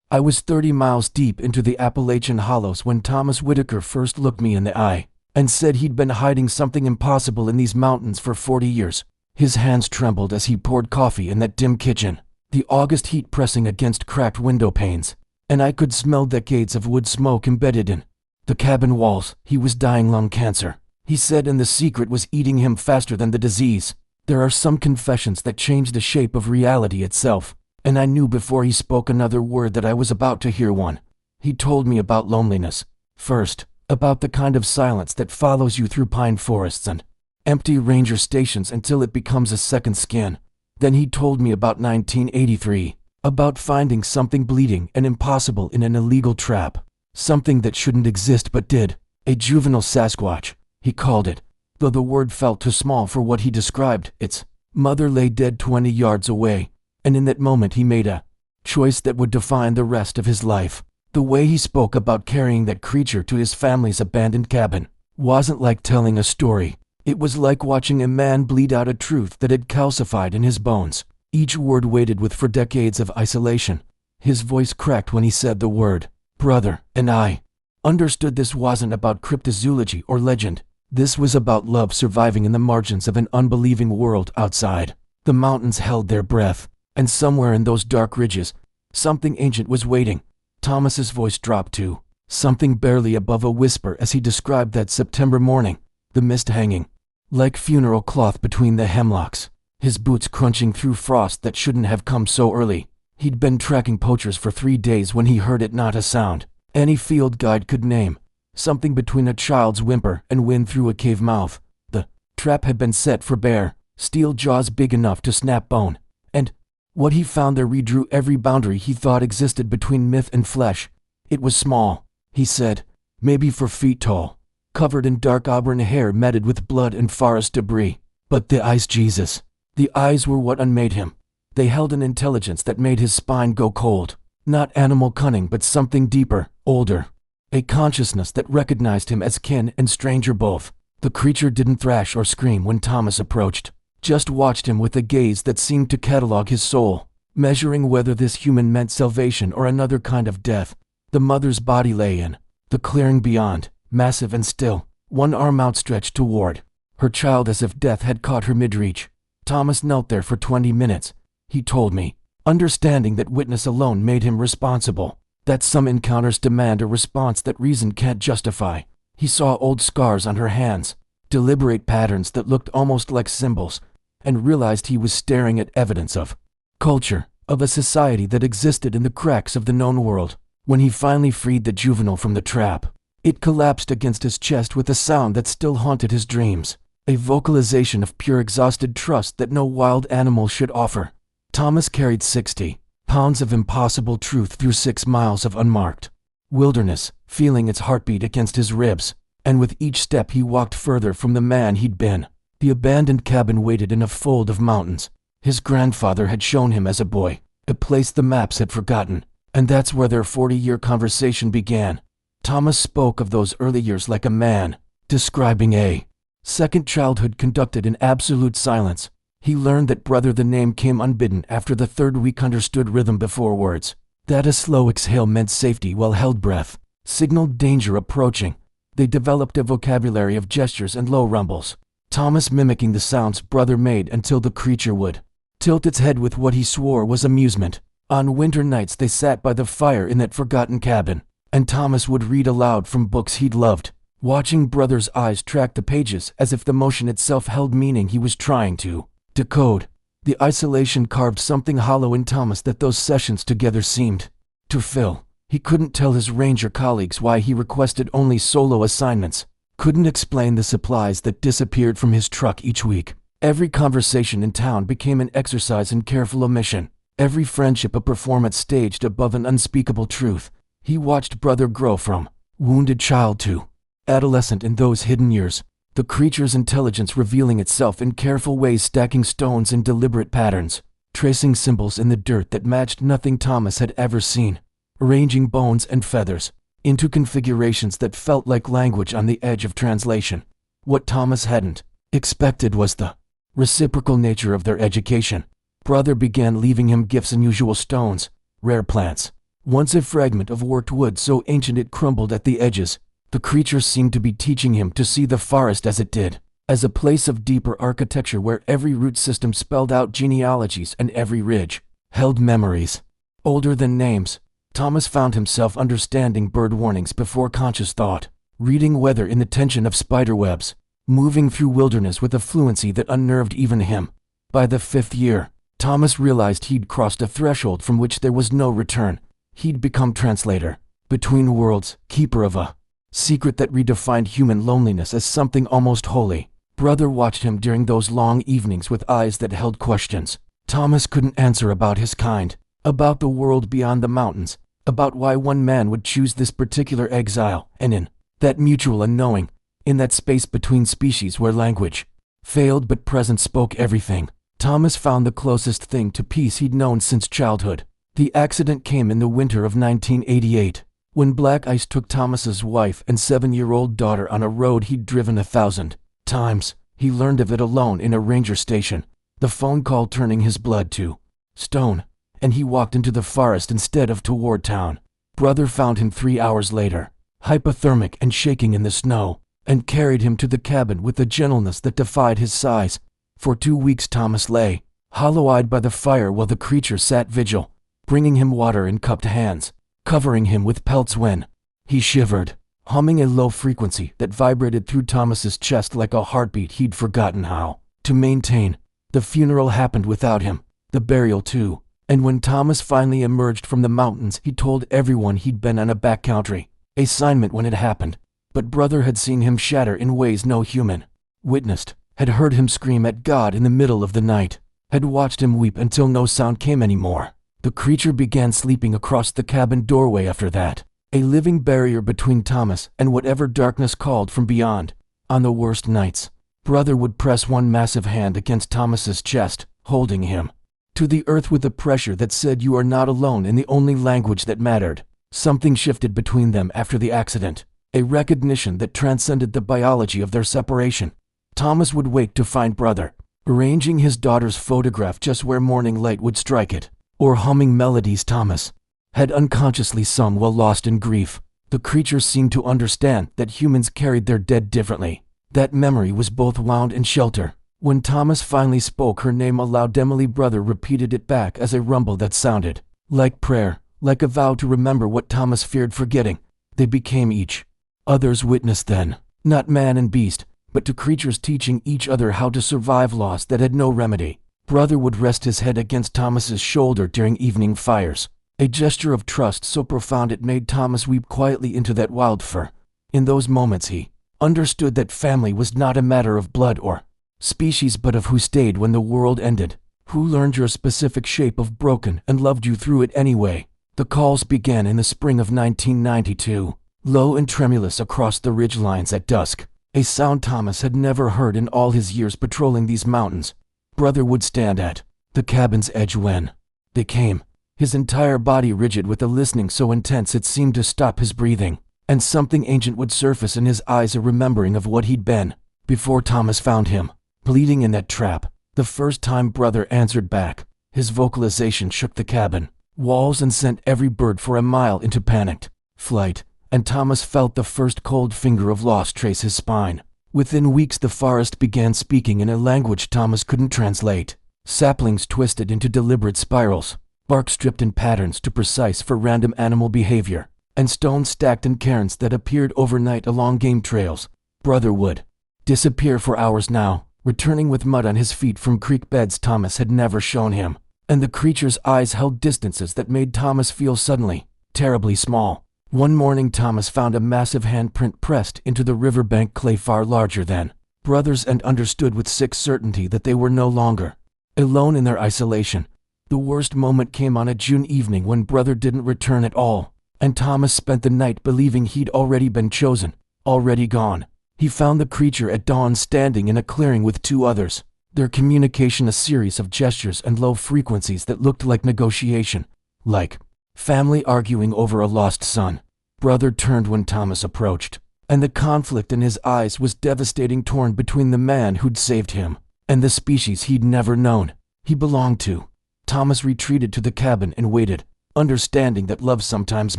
I was 30 miles deep into the Appalachian hollows when Thomas Whitaker first looked me in the eye and said he'd been hiding something impossible in these mountains for 40 years. His hands trembled as he poured coffee in that dim kitchen, the August heat pressing against cracked window panes, and I could smell decades of wood smoke embedded in the cabin walls. He was dying lung cancer, he said, and the secret was eating him faster than the disease. There are some confessions that change the shape of reality itself, and I knew before he spoke another word that I was about to hear one. He told me about loneliness. First, about the kind of silence that follows you through pine forests and empty ranger stations until it becomes a second skin. Then he told me about 1983, about finding something bleeding and impossible in an illegal trap, something that shouldn't exist but did, a juvenile Sasquatch, he called it, though the word felt too small for what he described. Its mother lay dead 20 yards away, and in that moment he made a choice that would define the rest of his life. The way he spoke about carrying that creature to his family's abandoned cabin wasn't like telling a story. It was like watching a man bleed out a truth that had calcified in his bones, each word weighted with for decades of isolation. His voice cracked when he said the word brother, and I understood this wasn't about cryptozoology or legend. This was about love surviving in the margins of an unbelieving world outside. The mountains held their breath, and somewhere in those dark ridges, something ancient was waiting. Thomas's voice dropped to something barely above a whisper as he described that September morning, the mist hanging like funeral cloth between the hemlocks, his boots crunching through frost that shouldn't have come so early. He'd been tracking poachers for 3 days when he heard it, not a sound any field guide could name, something between a child's whimper and wind through a cave mouth. The trap had been set for bear, steel jaws big enough to snap bone, and what he found there redrew every boundary he thought existed between myth and flesh. It was small, he said, maybe 4 feet tall, covered in dark auburn hair matted with blood and forest debris. But the eyes, Jesus, the eyes were what unmade him. They held an intelligence that made his spine go cold. Not animal cunning, but something deeper, older. A consciousness that recognized him as kin and stranger both. The creature didn't thrash or scream when Thomas approached, just watched him with a gaze that seemed to catalog his soul, measuring whether this human meant salvation or another kind of death. The mother's body lay in the clearing beyond, massive and still, one arm outstretched toward her child as if death had caught her mid-reach. Thomas knelt there for 20 minutes, he told me, understanding that witness alone made him responsible, that some encounters demand a response that reason can't justify. He saw old scars on her hands, deliberate patterns that looked almost like symbols, and realized he was staring at evidence of culture, of a society that existed in the cracks of the known world. When he finally freed the juvenile from the trap, it collapsed against his chest with a sound that still haunted his dreams, a vocalization of pure exhausted trust that no wild animal should offer. Thomas carried 60 pounds of impossible truth through 6 miles of unmarked wilderness, feeling its heartbeat against his ribs, and with each step he walked further from the man he'd been. The abandoned cabin waited in a fold of mountains. His grandfather had shown him as a boy, a place the maps had forgotten, and that's where their 40-year conversation began. Thomas spoke of those early years like a man, describing a second childhood conducted in absolute silence. He learned that brother, the name, came unbidden after the 3rd week, understood rhythm before words, that a slow exhale meant safety while held breath signaled danger approaching. They developed a vocabulary of gestures and low rumbles, Thomas mimicking the sounds brother made until the creature would tilt its head with what he swore was amusement. On winter nights they sat by the fire in that forgotten cabin, and Thomas would read aloud from books he'd loved, watching brother's eyes track the pages as if the motion itself held meaning he was trying to decode. The isolation carved something hollow in Thomas that those sessions together seemed to fill. He couldn't tell his ranger colleagues why he requested only solo assignments, couldn't explain the supplies that disappeared from his truck each week. Every conversation in town became an exercise in careful omission, every friendship a performance staged above an unspeakable truth. He watched brother grow from wounded child to adolescent in those hidden years, the creature's intelligence revealing itself in careful ways, stacking stones in deliberate patterns, tracing symbols in the dirt that matched nothing Thomas had ever seen, arranging bones and feathers into configurations that felt like language on the edge of translation. What Thomas hadn't expected was the reciprocal nature of their education. Brother began leaving him gifts, unusual stones, rare plants, Once a fragment of worked wood so ancient it crumbled at the edges, the creature seemed to be teaching him to see the forest as it did, as a place of deeper architecture where every root system spelled out genealogies and every ridge held memories. Older than names, Thomas found himself understanding bird warnings before conscious thought, reading weather in the tension of spiderwebs, moving through wilderness with a fluency that unnerved even him. By the 5th year, Thomas realized he'd crossed a threshold from which there was no return. He'd become translator, between worlds, keeper of a secret that redefined human loneliness as something almost holy. Brother watched him during those long evenings with eyes that held questions Thomas couldn't answer about his kind, about the world beyond the mountains, about why one man would choose this particular exile, and in that mutual unknowing, in that space between species where language failed but presence spoke everything, Thomas found the closest thing to peace he'd known since childhood. The accident came in the winter of 1988, when black ice took Thomas's wife and 7-year-old daughter on a road he'd driven 1,000 times. He learned of it alone in a ranger station, the phone call turning his blood to stone, and he walked into the forest instead of toward town. Brother found him 3 hours later, hypothermic and shaking in the snow, and carried him to the cabin with a gentleness that defied his size. For 2 weeks Thomas lay, hollow-eyed by the fire while the creature sat vigil, bringing him water in cupped hands, covering him with pelts when he shivered, humming a low frequency that vibrated through Thomas's chest like a heartbeat he'd forgotten how to maintain. The funeral happened without him, the burial too, and when Thomas finally emerged from the mountains he told everyone he'd been on a backcountry assignment when it happened. But Brother had seen him shatter in ways no human witnessed, had heard him scream at God in the middle of the night, had watched him weep until no sound came anymore. The creature began sleeping across the cabin doorway after that, a living barrier between Thomas and whatever darkness called from beyond. On the worst nights, Brother would press one massive hand against Thomas's chest, holding him to the earth with a pressure that said you are not alone in the only language that mattered. Something shifted between them after the accident, a recognition that transcended the biology of their separation. Thomas would wake to find Brother arranging his daughter's photograph just where morning light would strike it, or humming melodies Thomas had unconsciously sung while lost in grief. The creature seemed to understand that humans carried their dead differently. That memory was both wound and shelter. When Thomas finally spoke her name aloud, Emily Brother repeated it back as a rumble that sounded like prayer, like a vow to remember what Thomas feared forgetting. They became each other's witness then, not man and beast, but to creatures teaching each other how to survive loss that had no remedy. Brother would rest his head against Thomas's shoulder during evening fires, a gesture of trust so profound it made Thomas weep quietly into that wild fur. In those moments he understood that family was not a matter of blood or species but of who stayed when the world ended, who learned your specific shape of broken and loved you through it anyway. The calls began in the spring of 1992, low and tremulous across the ridgelines at dusk, a sound Thomas had never heard in all his years patrolling these mountains. Brother would stand at the cabin's edge when they came, his entire body rigid with a listening so intense it seemed to stop his breathing, and something ancient would surface in his eyes, a remembering of what he'd been before Thomas found him, bleeding in that trap. The first time Brother answered back, his vocalization shook the cabin walls and sent every bird for a mile into panicked flight, and Thomas felt the first cold finger of loss trace his spine. Within weeks the forest began speaking in a language Thomas couldn't translate. Saplings twisted into deliberate spirals, bark stripped in patterns too precise for random animal behavior, and stones stacked in cairns that appeared overnight along game trails. Brother would disappear for hours now, returning with mud on his feet from creek beds Thomas had never shown him, and the creature's eyes held distances that made Thomas feel suddenly terribly small. One morning Thomas found a massive handprint pressed into the riverbank clay far larger than Brother's, and understood with sick certainty that they were no longer alone in their isolation. The worst moment came on a June evening when Brother didn't return at all, and Thomas spent the night believing he'd already been chosen, already gone. He found the creature at dawn standing in a clearing with 2 others, their communication a series of gestures and low frequencies that looked like negotiation, like family arguing over a lost son. Brother turned when Thomas approached, and the conflict in his eyes was devastating, torn between the man who'd saved him and the species he'd never known he belonged to. Thomas retreated to the cabin and waited, understanding that love sometimes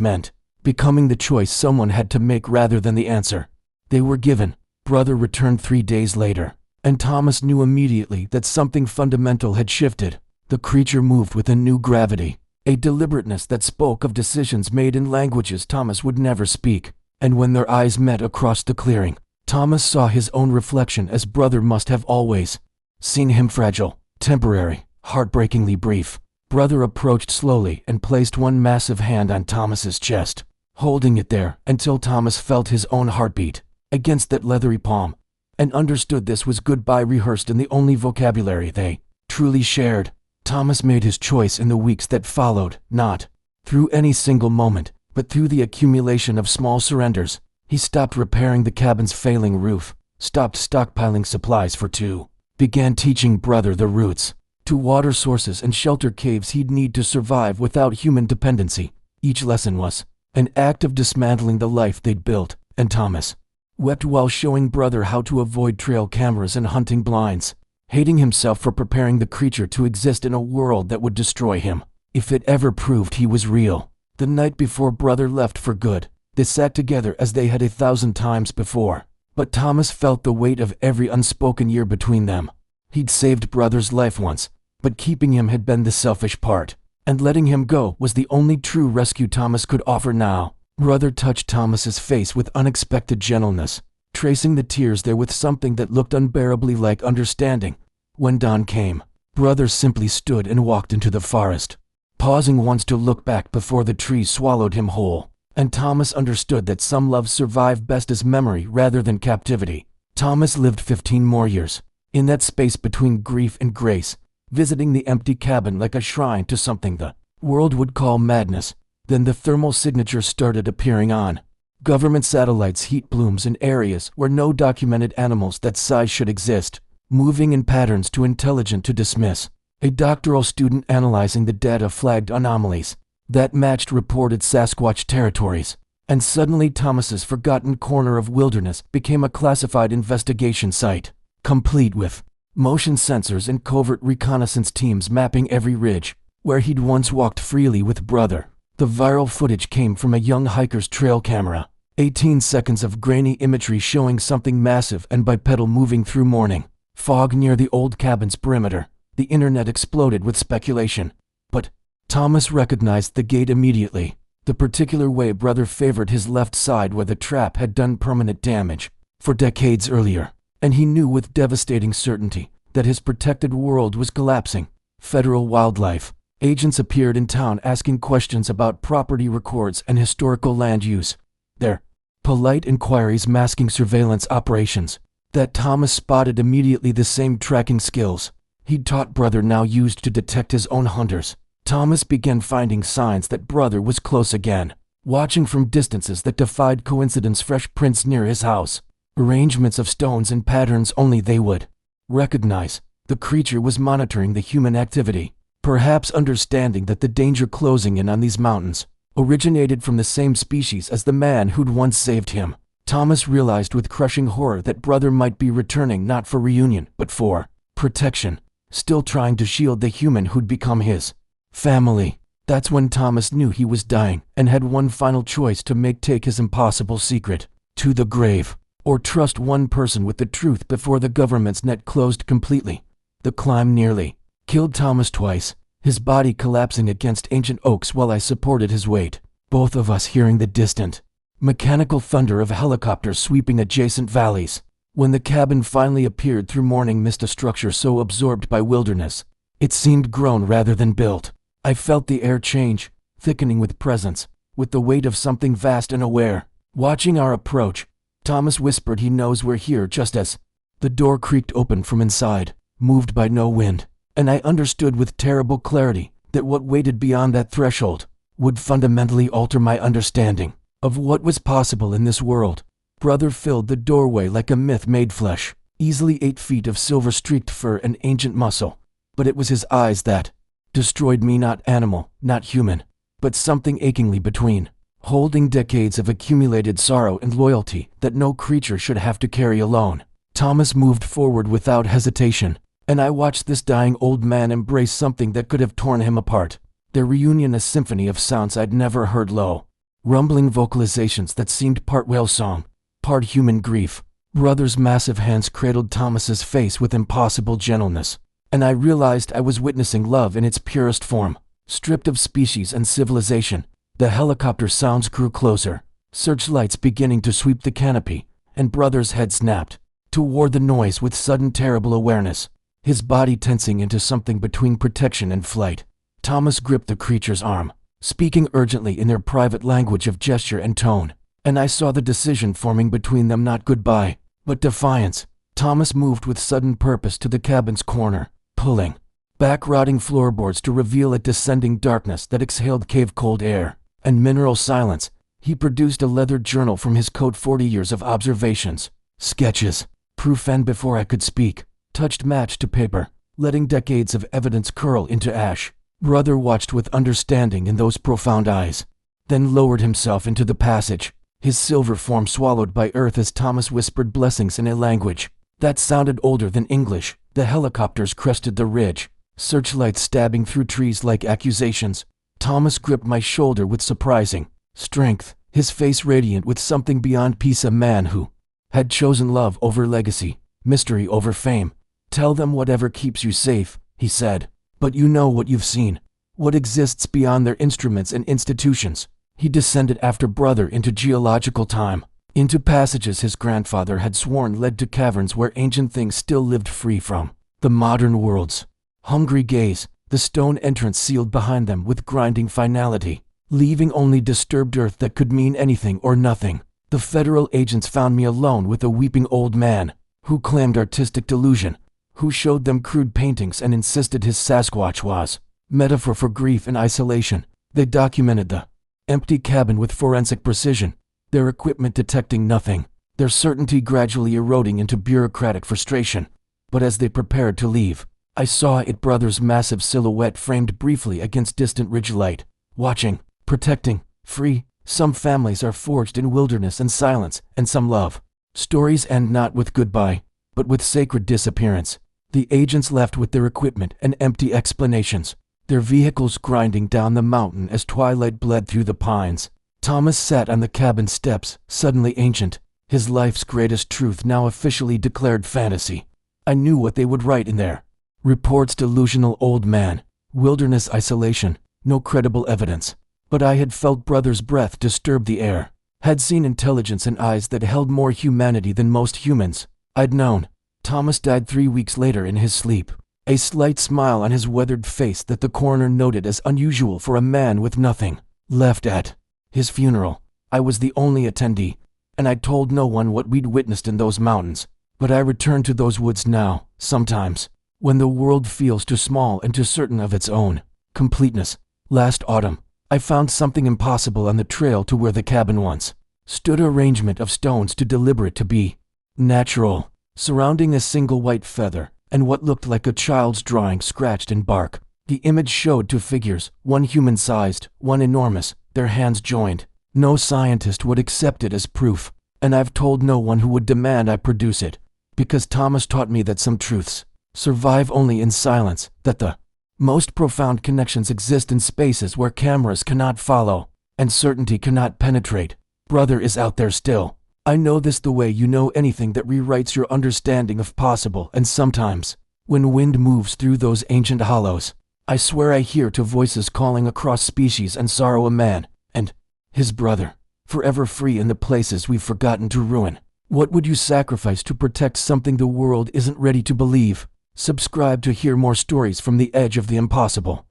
meant becoming the choice someone had to make rather than the answer they were given. Brother returned 3 days later, and Thomas knew immediately that something fundamental had shifted. The creature moved with a new gravity, a deliberateness that spoke of decisions made in languages Thomas would never speak. And when their eyes met across the clearing, Thomas saw his own reflection as brother must have always seen him: fragile, temporary, heartbreakingly brief. Brother approached slowly and placed one massive hand on Thomas's chest, holding it there until Thomas felt his own heartbeat against that leathery palm, and understood this was goodbye rehearsed in the only vocabulary they truly shared. Thomas made his choice in the weeks that followed, not through any single moment, but through the accumulation of small surrenders. He stopped repairing the cabin's failing roof, stopped stockpiling supplies for two, began teaching brother the routes to water sources and shelter caves he'd need to survive without human dependency. Each lesson was an act of dismantling the life they'd built, and Thomas wept while showing brother how to avoid trail cameras and hunting blinds, hating himself for preparing the creature to exist in a world that would destroy him if it ever proved he was real. The night before brother left for good, they sat together as they had 1,000 times before, but Thomas felt the weight of every unspoken year between them. He'd saved brother's life once, but keeping him had been the selfish part, and letting him go was the only true rescue Thomas could offer now. Brother touched Thomas's face with unexpected gentleness, tracing the tears there with something that looked unbearably like understanding. When dawn came, brother simply stood and walked into the forest, pausing once to look back before the trees swallowed him whole. And Thomas understood that some loves survive best as memory rather than captivity. Thomas lived 15 more years, in that space between grief and grace, visiting the empty cabin like a shrine to something the world would call madness. Then the thermal signature started appearing on government satellites, heat blooms in areas where no documented animals that size should exist, moving in patterns too intelligent to dismiss. A doctoral student analyzing the data flagged anomalies that matched reported Sasquatch territories, and suddenly Thomas's forgotten corner of wilderness became a classified investigation site, complete with motion sensors and covert reconnaissance teams mapping every ridge where he'd once walked freely with brother. The viral footage came from a young hiker's trail camera, 18 seconds of grainy imagery showing something massive and bipedal moving through morning fog near the old cabin's perimeter. The internet exploded with speculation, but Thomas recognized the gate immediately, the particular way brother favored his left side where the trap had done permanent damage for decades earlier, and he knew with devastating certainty that his protected world was collapsing. Federal wildlife agents appeared in town asking questions about property records and historical land use, their polite inquiries masking surveillance operations that Thomas spotted immediately, the same tracking skills he'd taught brother now used to detect his own hunters. Thomas began finding signs that brother was close again, watching from distances that defied coincidence. Fresh prints near his house, arrangements of stones and patterns only they would recognize. The creature was monitoring the human activity, perhaps understanding that the danger closing in on these mountains originated from the same species as the man who'd once saved him. Thomas realized with crushing horror that brother might be returning not for reunion but for protection, still trying to shield the human who'd become his family. That's when Thomas knew he was dying and had one final choice to make: take his impossible secret to the grave, or trust one person with the truth before the government's net closed completely. The climb nearly killed Thomas twice, his body collapsing against ancient oaks while I supported his weight, both of us hearing the distant, mechanical thunder of helicopters sweeping adjacent valleys. When the cabin finally appeared through morning mist, a structure so absorbed by wilderness, it seemed grown rather than built. I felt the air change, thickening with presence, with the weight of something vast and aware. Watching our approach, Thomas whispered he knows we're here, just as the door creaked open from inside, moved by no wind, and I understood with terrible clarity that what waited beyond that threshold would fundamentally alter my understanding of what was possible in this world. Brother filled the doorway like a myth made flesh, easily 8 feet of silver-streaked fur and ancient muscle, but it was his eyes that destroyed me. Not animal, not human, but something achingly between, holding decades of accumulated sorrow and loyalty that no creature should have to carry alone. Thomas moved forward without hesitation, and I watched this dying old man embrace something that could have torn him apart. their reunion a symphony of sounds I'd never heard, low, rumbling vocalizations that seemed part whale song, part human grief. Brother's massive hands cradled Thomas's face with impossible gentleness, and I realized I was witnessing love in its purest form. Stripped of species and civilization, the helicopter sounds grew closer, searchlights beginning to sweep the canopy, and Brother's head snapped toward the noise with sudden terrible awareness, his body tensing into something between protection and flight. Thomas gripped the creature's arm, speaking urgently in their private language of gesture and tone, and I saw the decision forming between them, not goodbye, but defiance. Thomas moved with sudden purpose to the cabin's corner, pulling back rotting floorboards to reveal a descending darkness that exhaled cave-cold air and mineral silence. He produced a leather journal from his coat, 40 years of observations, sketches, proof, and before I could speak, touched match to paper, letting decades of evidence curl into ash. Brother watched with understanding in those profound eyes, then lowered himself into the passage, his silver form swallowed by earth as Thomas whispered blessings in a language that sounded older than English. The helicopters crested the ridge, searchlights stabbing through trees like accusations. Thomas gripped my shoulder with surprising strength, his face radiant with something beyond peace, a man who had chosen love over legacy, mystery over fame. Tell them whatever keeps you safe, he said, but you know what you've seen, what exists beyond their instruments and institutions. He descended after Brother into geological time, into passages his grandfather had sworn led to caverns where ancient things still lived free from the modern world's hungry gaze. The stone entrance sealed behind them with grinding finality, leaving only disturbed earth that could mean anything or nothing. The federal agents found me alone with a weeping old man who claimed artistic delusion, who showed them crude paintings and insisted his Sasquatch was metaphor for grief and isolation. They documented the empty cabin with forensic precision, their equipment detecting nothing, their certainty gradually eroding into bureaucratic frustration. But as they prepared to leave, I saw it, Brother's massive silhouette framed briefly against distant ridge light, watching, protecting, free. Some families are forged in wilderness and silence, and some love. Stories end not with goodbye, but with sacred disappearance. The agents left with their equipment and empty explanations, their vehicles grinding down the mountain as twilight bled through the pines. Thomas sat on the cabin steps, suddenly ancient, his life's greatest truth now officially declared fantasy. I knew what they would write in there. Reports, delusional old man, wilderness isolation, no credible evidence. But I had felt Brother's breath disturb the air, had seen intelligence in eyes that held more humanity than most humans. I'd known. Thomas died 3 weeks later in his sleep, a slight smile on his weathered face that the coroner noted as unusual for a man with nothing left at his funeral. I was the only attendee, and I told no one what we'd witnessed in those mountains. But I return to those woods now, sometimes, when the world feels too small and too certain of its own completeness. Last autumn, I found something impossible on the trail to where the cabin once stood, arrangement of stones too deliberate to be natural, surrounding a single white feather, and what looked like a child's drawing scratched in bark. The image showed two figures, one human-sized, one enormous, their hands joined. No scientist would accept it as proof, and I've told no one who would demand I produce it, because Thomas taught me that some truths survive only in silence, that the most profound connections exist in spaces where cameras cannot follow, and certainty cannot penetrate. Brother is out there still. I know this the way you know anything that rewrites your understanding of possible, and sometimes, when wind moves through those ancient hollows, I swear I hear two voices calling across species and sorrow, a man and his brother, forever free in the places we've forgotten to ruin. What would you sacrifice to protect something the world isn't ready to believe? Subscribe to hear more stories from the edge of the impossible.